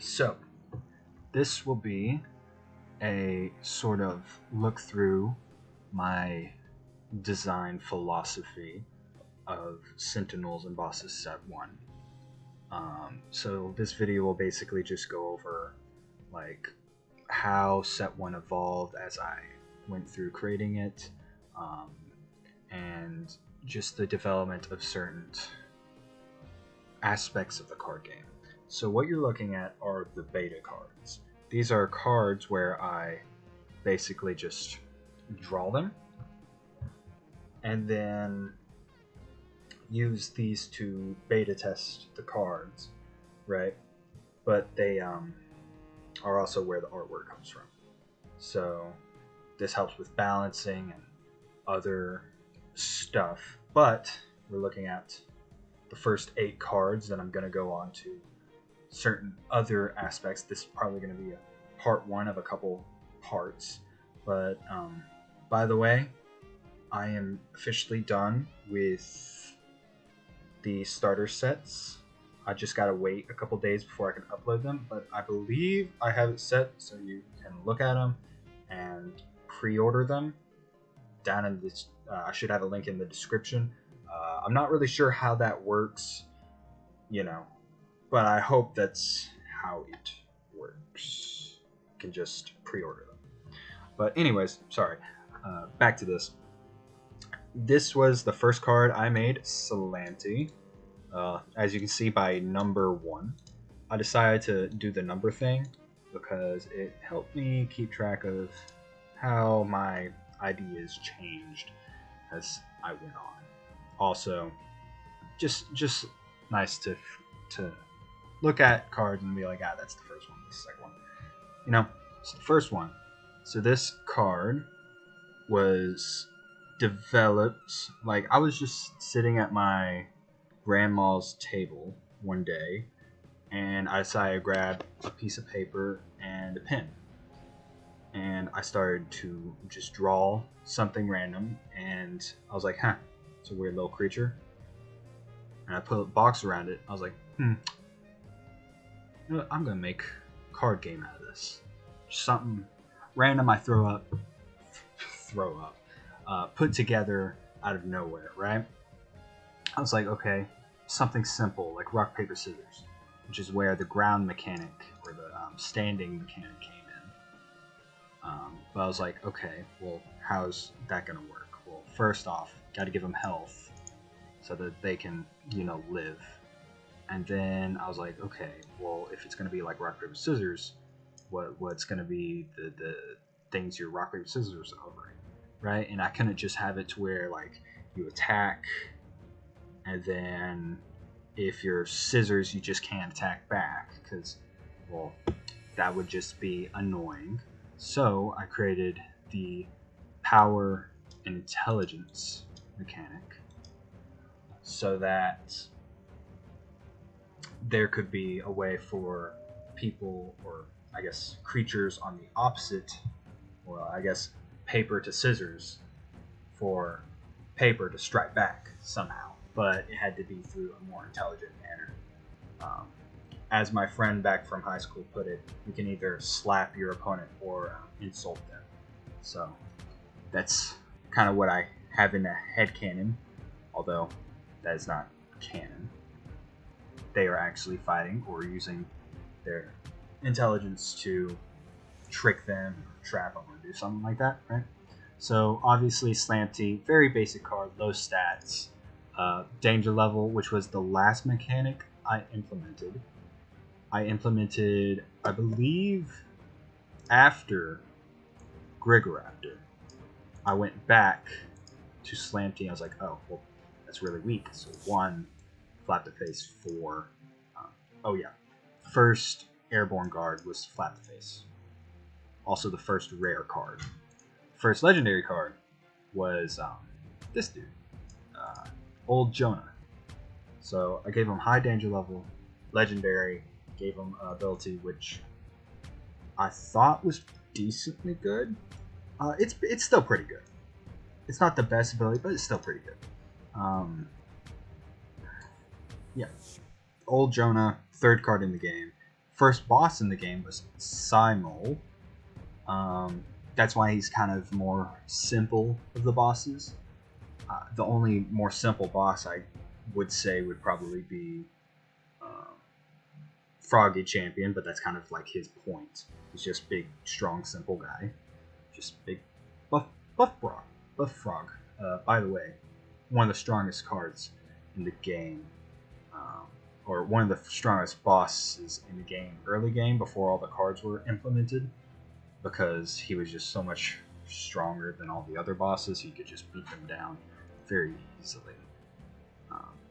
So, this will be a sort of look through my design philosophy of Sentinels and Bosses Set 1. So this video will basically just go over like how Set 1 evolved as I went through creating it, um, and just the development of certain aspects of the card game. So what you're looking at are the beta cards. These are cards where I basically just draw them and then use these to beta test the cards, right? But they are also where the artwork comes from. So this helps with balancing and other stuff. But we're looking at the first 8 cards, then I'm going to go on to certain other aspects. This is probably going to be a part 1 of a couple parts. But by the way, I am officially done with the starter sets. I just gotta wait a couple days before I can upload them, but I believe I have it set so you can look at them and pre-order them down in this. I should have a link in the description. I'm not really sure how that works, but I hope that's how it works. You can just pre-order them. But anyways, sorry. Back to this. This was the first card I made, Salanti. As you can see by number 1. I decided to do the number thing because it helped me keep track of how my ideas changed as I went on. Also, just nice to look at cards and be like, that's the first one, this is the second one. It's the first one. So this card was developed, like I was just sitting at my grandma's table one day and I decided to grab a piece of paper and a pen. And I started to just draw something random and I was like, it's a weird little creature. And I put a box around it. I was like, I'm gonna make a card game out of this. Just something random I put together out of nowhere, right? I was like, okay, something simple like rock, paper, scissors, which is where the ground mechanic or the standing mechanic came in. But I was like, okay, well, how's that gonna work? Well, first off, got to give them health so that they can, live. And then I was like, okay, well, if it's gonna be like rock, paper, scissors, what's gonna be the things your rock, paper, scissors are covering, right? And I couldn't just have it to where like you attack, and then if you're scissors, you just can't attack back because, well, that would just be annoying. So I created the power and intelligence mechanic so that there could be a way for people, or I guess creatures on the opposite, well, I guess paper to scissors, for paper to strike back somehow. But it had to be through a more intelligent manner. As my friend back from high school put it, you can either slap your opponent or insult them. So that's kind of what I have in the headcanon, although that is not canon. They are actually fighting or using their intelligence to trick them, or trap them, or do something like that, right? So obviously Slanty, very basic card, low stats. Danger level, which was the last mechanic I implemented. I believe, after Grigoraptor. I went back to Slanty. I was like, oh, well, that's really weak. So 1, Flap the Face, 4. First Airborne Guard was Flap the Face. Also the first rare card. First legendary card was this dude. Old Jonah. So I gave him high danger level, legendary, gave him an ability which I thought was decently good. It's still pretty good. It's not the best ability, but it's still pretty good. Old Jonah, third card in the game, first boss in the game was Simul. That's why he's kind of more simple of the bosses. The only more simple boss I would say would probably be Froggy Champion, but that's kind of like his point. He's just big, strong, simple guy. Just big, buff frog. Buff frog. By the way, one of the strongest cards in the game, or one of the strongest bosses in the game, early game, before all the cards were implemented, because he was just so much stronger than all the other bosses. He could just beat them down very easily.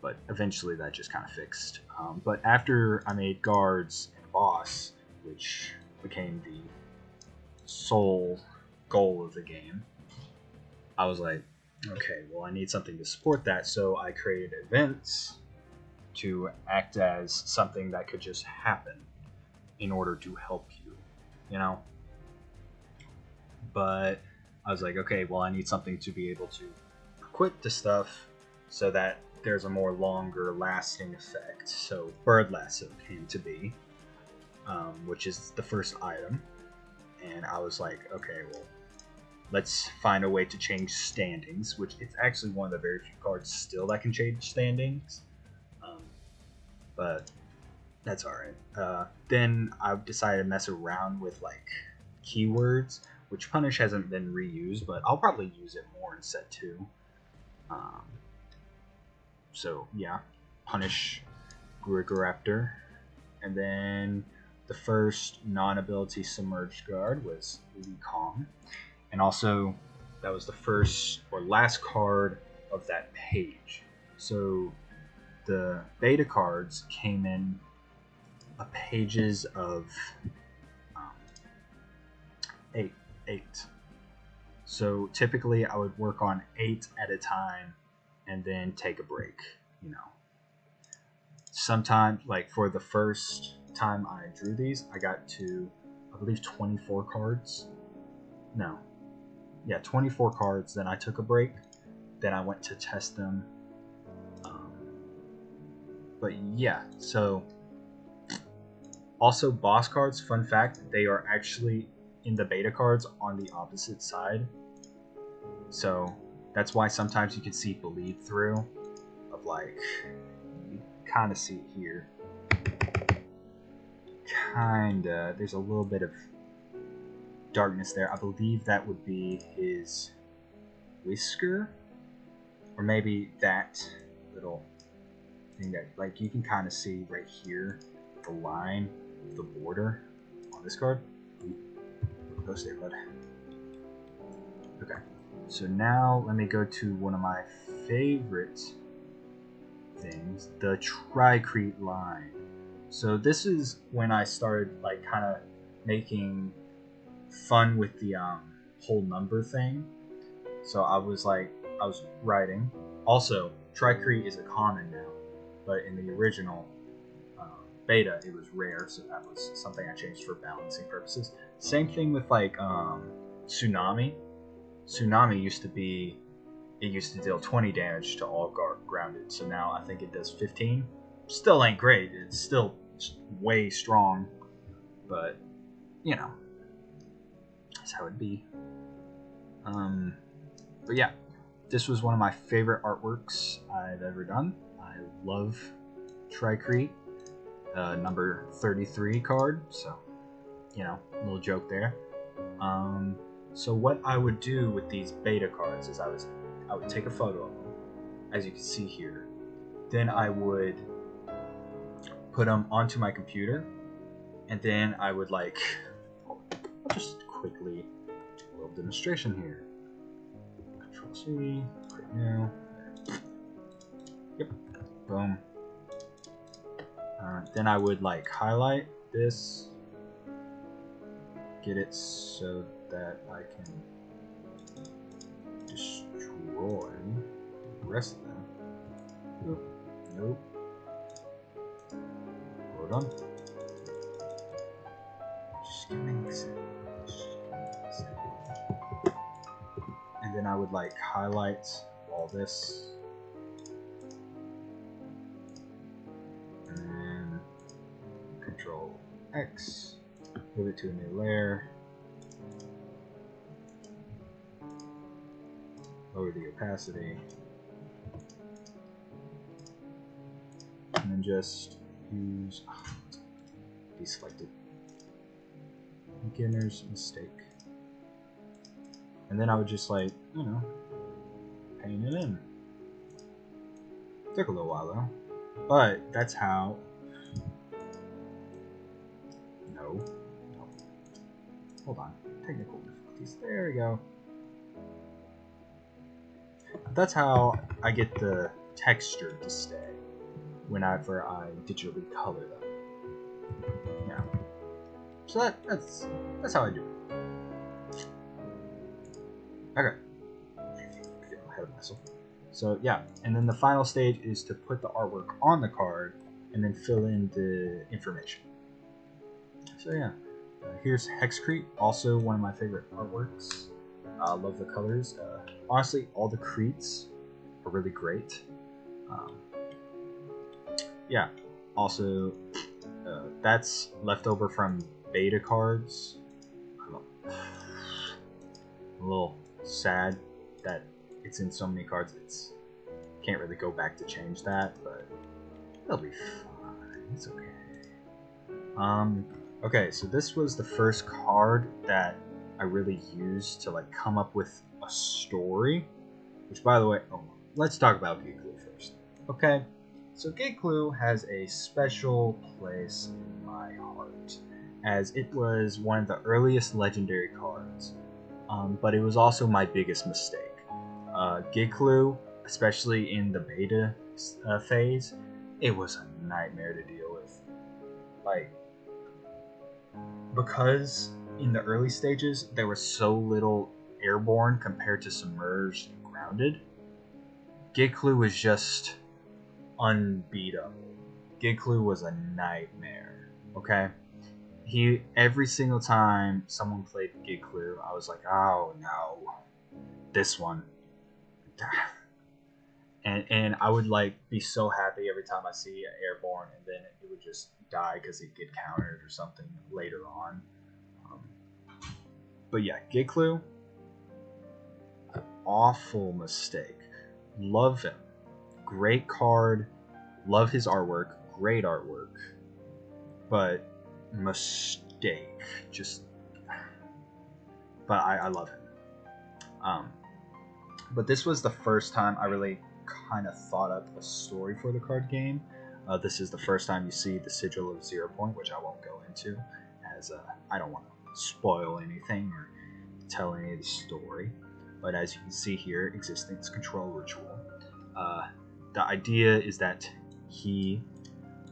But eventually that just kind of fixed. But after I made guards and boss, which became the sole goal of the game, I was like, okay, well, I need something to support that. So I created events to act as something that could just happen in order to help you, you know? But I was like, okay, well, I need something to be able to equip the stuff so that there's a more longer lasting effect. So Bird Lasso came to be, which is the first item. And I was like, okay, well, let's find a way to change standings, which it's actually one of the very few cards still that can change standings. But that's alright. Then I decided to mess around with like keywords, which Punish hasn't been reused, but I'll probably use it more in set 2. So yeah, Punish, Grigoraptor, and then the first non-ability submerged guard was Kong, and also that was the first or last card of that page. So the beta cards came in pages of 8. So typically I would work on 8 at a time and then take a break, you know. Sometimes, like for the first time I drew these, I got to, I believe, 24 cards. No. Yeah, 24 cards. Then I took a break. Then I went to test them. But yeah, so also boss cards, fun fact, they are actually in the beta cards on the opposite side. So that's why sometimes you can see bleed through of like, you kind of see it here. Kinda, there's a little bit of darkness there. I believe that would be his whisker, or maybe that little thing that, like, you can kind of see right here, the line, the border on this card. Go stay, bud. Okay. So now let me go to one of my favorite things, the Tricrete line. So this is when I started like kind of making fun with the whole number thing. So I was writing. Also, Tricrete is a common now, but in the original beta it was rare, so that was something I changed for balancing purposes. Same thing with like Tsunami. Tsunami used to deal 20 damage to all grounded, so now I think it does 15. Still ain't great, it's still way strong, but you know, that's how it'd be. But yeah, this was one of my favorite artworks I've ever done. I love Tricrete, number 33 card, so you know, a little joke there. So what I would do with these beta cards is I would take a photo of them, as you can see here. Then I would put them onto my computer, and then I would like, I'll just quickly do a little demonstration here. Control C, right now. Yep, boom. Then I would like highlight this, get it so that I can destroy the rest of them. Nope. Hold on. Just give me a second. And then I would like highlight all this. And then Control X, move it to a new layer, lower the opacity, and then just use deselected beginner's mistake. And then I would just like, you know, paint it in. Took a little while though. But that's how. No. Hold on. Technical difficulties. There we go. That's how I get the texture to stay whenever I digitally color them. Yeah. So that's how I do it. Okay. Get ahead of myself. So yeah, and then the final stage is to put the artwork on the card and then fill in the information. So yeah, here's Hexcrete, also one of my favorite artworks. I love the colors. Honestly, all the Cretes are really great. Yeah, also that's leftover from beta cards. I'm a little sad that it's in so many cards. It's can't really go back to change that, but it'll be fine. It's okay. Okay, so this was the first card that I really used to like come up with a story. Which, by the way, let's talk about Giglu first. Okay, so Giglu has a special place in my heart, as it was one of the earliest legendary cards, but it was also my biggest mistake. Giglu, especially in the beta phase, it was a nightmare to deal with. Like, because in the early stages there was so little airborne compared to submerged and grounded, Giglu was just unbeatable. Giglu was a nightmare. Okay, every single time someone played Giglu, I was like, oh no, this one. And I would like be so happy every time I see an airborne, and then it would just die because it'd get countered or something later on. But yeah, Giglu, awful mistake. Love him, great card, love his artwork, great artwork, but mistake. But I love him. But this was the first time I really kind of thought up a story for the card game. This is the first time you see the Sigil of 0 Point, which I won't go into, as I don't want to spoil anything or tell any of the story. But as you can see here, Existence Control Ritual. The idea is that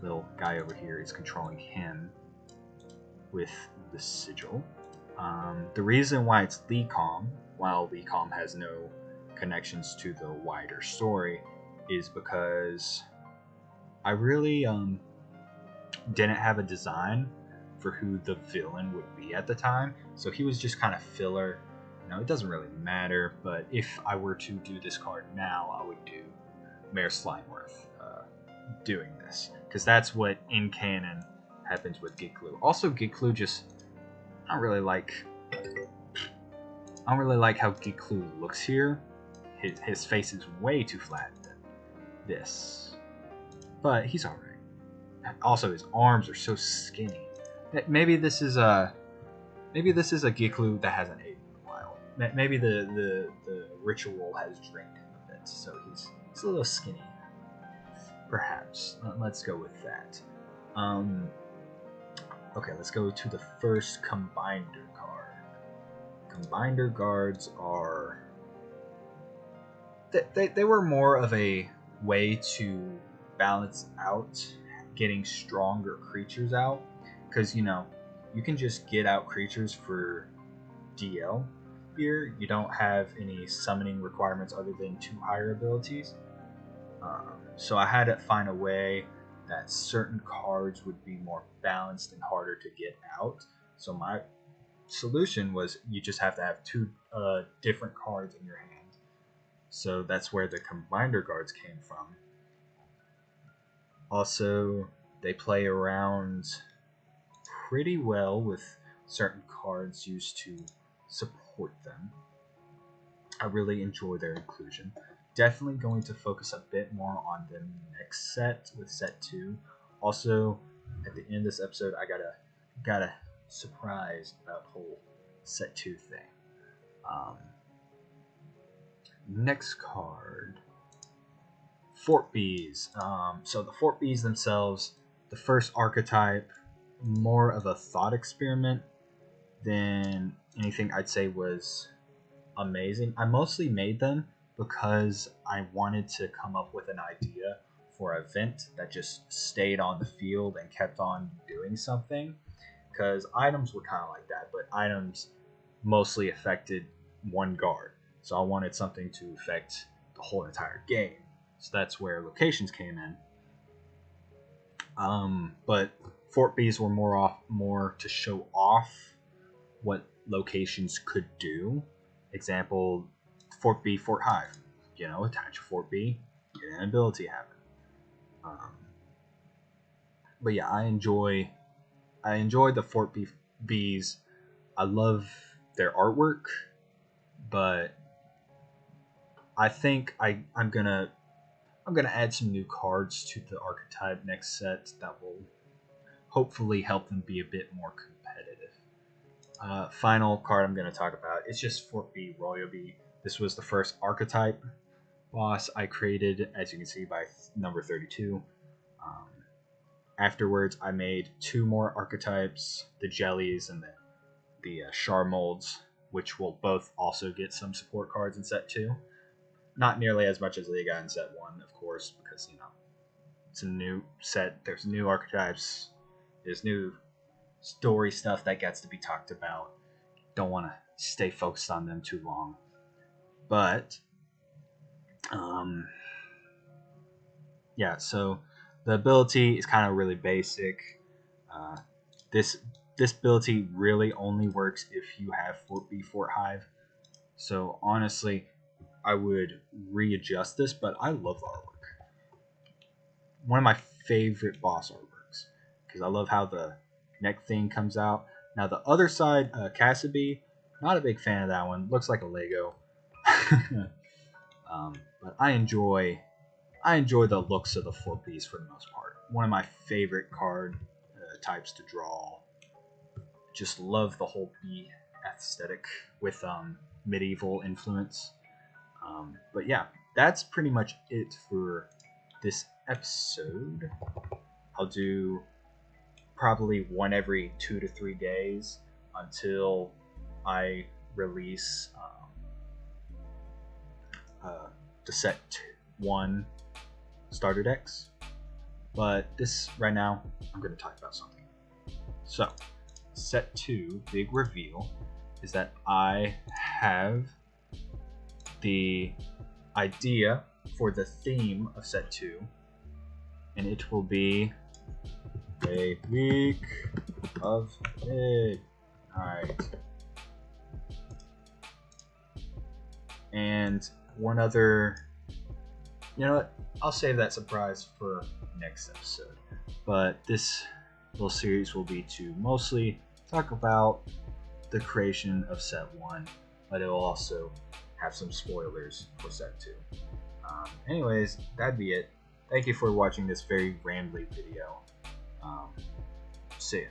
little guy over here, is controlling him with the Sigil. The reason why it's Lecom, while Lecom has no connections to the wider story, is because I really didn't have a design for who the villain would be at the time, so he was just kind of filler. It doesn't really matter, but if I were to do this card now, I would do Mayor Slimeworth doing this, because that's what in canon happens with Giglu. Also, Giglu I don't really like how Giglu looks here. His face is way too flat than this, but he's alright. Also, his arms are so skinny. Maybe this is a Giglu that hasn't aged in a while. Maybe the ritual has drained him a bit, so he's a little skinny. Perhaps. Let's go with that. Okay, let's go to the first Combinder card. Combinder guards are... They were more of a way to balance out getting stronger creatures out, because you can just get out creatures for DL here. You don't have any summoning requirements other than 2 higher abilities, so I had to find a way that certain cards would be more balanced and harder to get out. So my solution was you just have to have 2 different cards in your hand. So that's where the Combinder guards came from. Also, they play around pretty well with certain cards used to support them. I really enjoy their inclusion. Definitely going to focus a bit more on the next set with set 2. Also, at the end of this episode, I got a surprise about the whole set 2 thing. Next card, Fort Bees. So the Fort Bees themselves, the first archetype, more of a thought experiment than anything I'd say was amazing. I mostly made them because I wanted to come up with an idea for an event that just stayed on the field and kept on doing something. Because items were kind of like that, but items mostly affected one guard. So I wanted something to affect the whole entire game. So that's where locations came in. But Fort Bees were more to show off what locations could do. Example, Fort B, Fort Hive. Attach a Fort B, get an ability happen. But yeah, I enjoy the Fort Bees. I love their artwork, but I think I'm gonna add some new cards to the archetype next set that will hopefully help them be a bit more competitive. Final card I'm going to talk about is just Fort B, Royal B. This was the first archetype boss I created, as you can see by number 32. Afterwards, I made 2 more archetypes, the Jellies and the Char Molds, which will both also get some support cards in set 2. Not nearly as much as they got in set 1, of course, because it's a new set. There's new archetypes. There's new story stuff that gets to be talked about. Don't want to stay focused on them too long. But yeah, so the ability is kind of really basic. This ability really only works if you have Fort B, Fort Hive. So honestly, I would readjust this, but I love the artwork. One of my favorite boss artworks, because I love how the neck thing comes out. Now the other side, Cassidy, not a big fan of that one. Looks like a Lego. But I enjoy the looks of the Fort Bees for the most part. One of my favorite card types to draw. Just love the whole bee aesthetic with medieval influence. But yeah, that's pretty much it for this episode. I'll do probably one every 2 to 3 days until I release the set 1 starter decks. But this right now, I'm going to talk about something. So, set 2 big reveal is that I have the idea for the theme of set 2, and it will be a week of it. Alright. And one other, you know what, I'll save that surprise for next episode. But this little series will be to mostly talk about the creation of set 1, but it will also have some spoilers for set 2. Anyways, that'd be it. Thank you for watching this very rambly video. See ya.